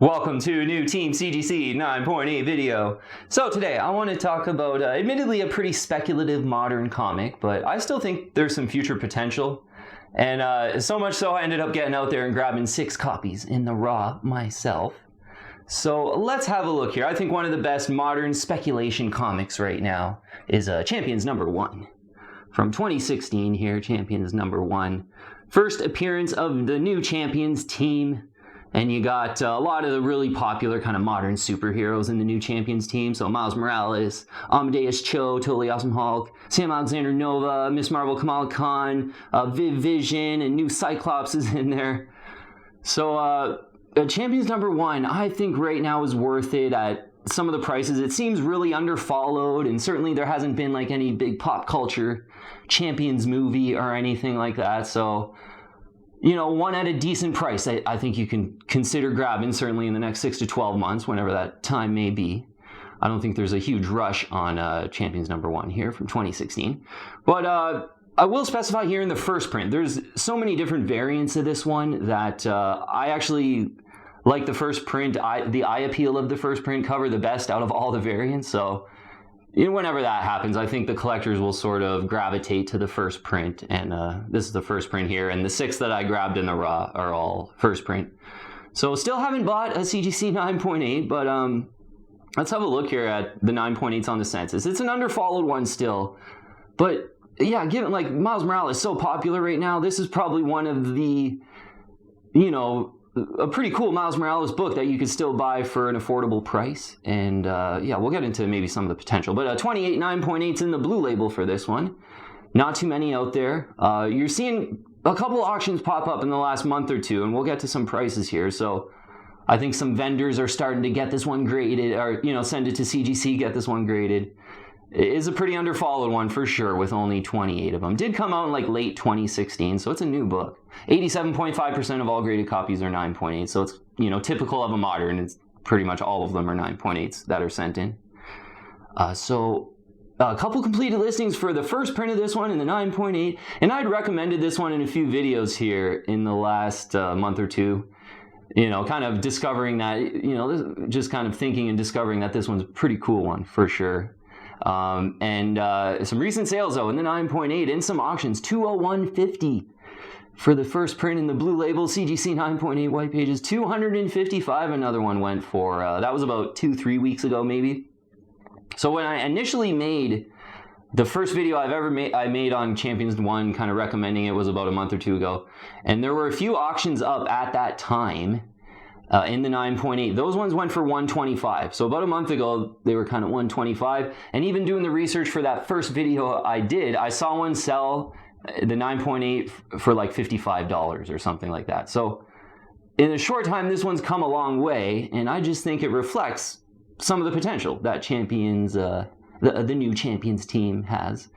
Welcome to a new Team CGC 9.8 video. So today I want to talk about admittedly a pretty speculative modern comic, but I still think there's some future potential. And so much so I ended up getting out there and grabbing 6 copies in the raw myself. So let's have a look here. I think one of the best modern speculation comics right now is Champions #1. From 2016 here, Champions #1. First appearance of the new Champions team. And you got a lot of the really popular kind of modern superheroes in the new Champions team. So Miles Morales, Amadeus Cho, Totally Awesome Hulk, Sam Alexander Nova, Miss Marvel Kamala Khan, Viv Vision, and new Cyclops is in there. So Champions #1, I think right now is worth it at some of the prices. It seems really underfollowed, and certainly there hasn't been like any big pop culture Champions movie or anything like that. So, you know, one at a decent price, I think you can consider grabbing, certainly in the next 6 to 12 months, whenever that time may be. I don't think there's a huge rush on Champions #1 here from 2016. But I will specify here in the first print, there's so many different variants of this one that I actually like the first print, the eye appeal of the first print cover the best out of all the variants. So whenever that happens, I think the collectors will sort of gravitate to the first print, and this is the first print here, and the 6 that I grabbed in the raw are all first print. So still haven't bought a CGC 9.8, but let's have a look here at the 9.8s on the census. It's an underfollowed one still, but yeah, given like Miles Morales is so popular right now, this is probably one of the, a pretty cool Miles Morales book that you could still buy for an affordable price. And yeah, we'll get into maybe some of the potential. But 28 9.8s in the blue label for this one. Not too many out there. You're seeing a couple auctions pop up in the last month or two, and we'll get to some prices here. So I think some vendors are starting to get this one graded, or send it to CGC, get this one graded. It is a pretty underfollowed one for sure, with only 28 of them. Did come out in like late 2016, so it's a new book. 87.5% of all graded copies are 9.8, so it's typical of a modern. It's pretty much all of them are 9.8s that are sent in. So a couple completed listings for the first print of this one in the 9.8, and I'd recommended this one in a few videos here in the last month or two. Kind of discovering that, just kind of thinking and discovering that this one's a pretty cool one for sure. And some recent sales though in the 9.8 in some auctions, $201.50 for the first print in the blue label CGC 9.8 white pages. $255 another one went for. That was about 2-3 weeks ago maybe. So when I initially made the first video I've ever made, I made on Champions 1, kind of recommending it, was about a month or two ago, and there were a few auctions up at that time. In the 9.8, those ones went for $125. So about a month ago, they were kind of $125. And even doing the research for that first video I did, I saw one sell the 9.8 for like $55 or something like that. So in a short time, this one's come a long way, and I just think it reflects some of the potential that Champions, the new Champions team has.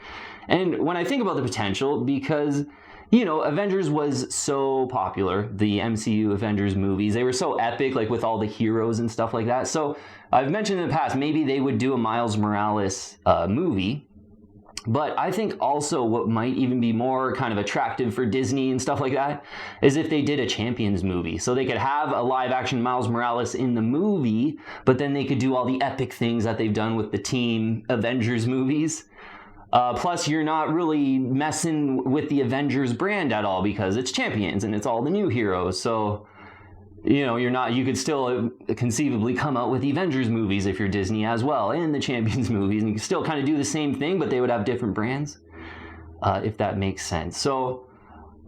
And when I think about the potential, because Avengers was so popular, the MCU Avengers movies, they were so epic, like with all the heroes and stuff like that. So I've mentioned in the past, maybe they would do a Miles Morales movie. But I think also what might even be more kind of attractive for Disney and stuff like that is if they did a Champions movie. So they could have a live action Miles Morales in the movie, but then they could do all the epic things that they've done with the Team Avengers movies. Plus, you're not really messing with the Avengers brand at all because it's Champions and it's all the new heroes. So, you could still conceivably come out with the Avengers movies if you're Disney as well, and the Champions movies, and you can still kind of do the same thing, but they would have different brands, if that makes sense. So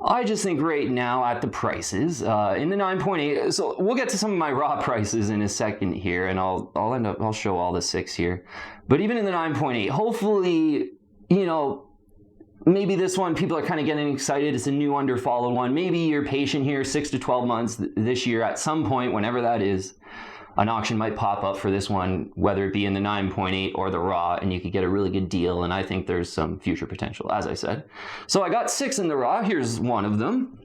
I just think right now at the prices, in the 9.8, so we'll get to some of my raw prices in a second here, and I'll show all the 6 here. But even in the 9.8, hopefully, maybe this one, people are kind of getting excited. It's a new underfollowed one. Maybe you're patient here, 6 to 12 months this year. At some point, whenever that is, an auction might pop up for this one, whether it be in the 9.8 or the raw, and you could get a really good deal. And I think there's some future potential, as I said. So I got 6 in the raw. Here's one of them.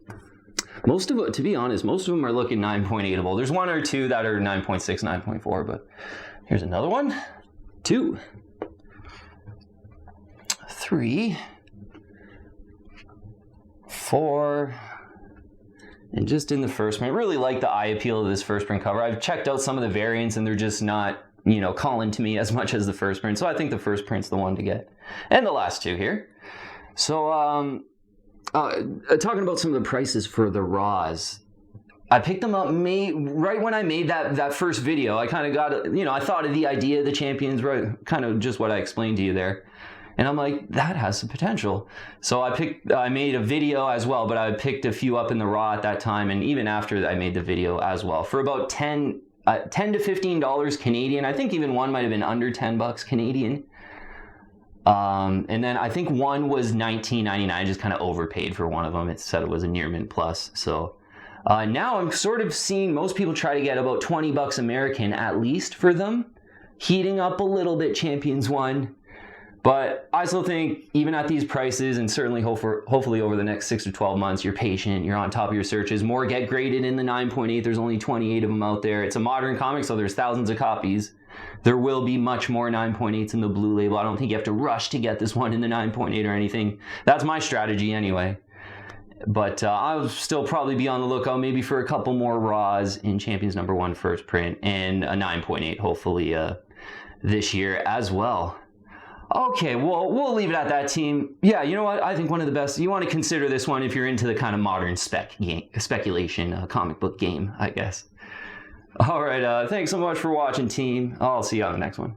Most of it, to be honest, most of them are looking 9.8able. There's 1 or 2 that are 9.6, 9.4, but here's another one. 2, 3, 4, And just in the first print, I really like the eye appeal of this first print cover. I've checked out some of the variants and they're just not, you know, calling to me as much as the first print. So I think the first print's the one to get. And the last two here. So, talking about some of the prices for the raws. I picked them up right when I made that first video. I kind of got, you know, I thought of the idea of the champions, right? Kind of just what I explained to you there. And I'm like, that has some potential. So I made a video as well, but I picked a few up in the raw at that time. And even after I made the video as well for about $10 to $15 Canadian. I think even one might've been under $10 Canadian. And then I think one was $19.99. I just kind of overpaid for one of them. It said it was a near mint plus. So, now I'm sort of seeing most people try to get about $20 American at least for them. Heating up a little bit, Champions 1. But I still think even at these prices, and certainly hopefully over the next 6 to 12 months, you're patient, you're on top of your searches. More get graded in the 9.8. There's only 28 of them out there. It's a modern comic, so there's thousands of copies. There will be much more 9.8s in the blue label. I don't think you have to rush to get this one in the 9.8 or anything. That's my strategy anyway. But I'll still probably be on the lookout maybe for a couple more raws in Champions #1 first print and a 9.8 hopefully this year as well. Okay, well, we'll leave it at that, team. Yeah, you know what? I think one of the best. You want to consider this one if you're into the kind of modern speculation comic book game, I guess. All right, thanks so much for watching, team. I'll see you on the next one.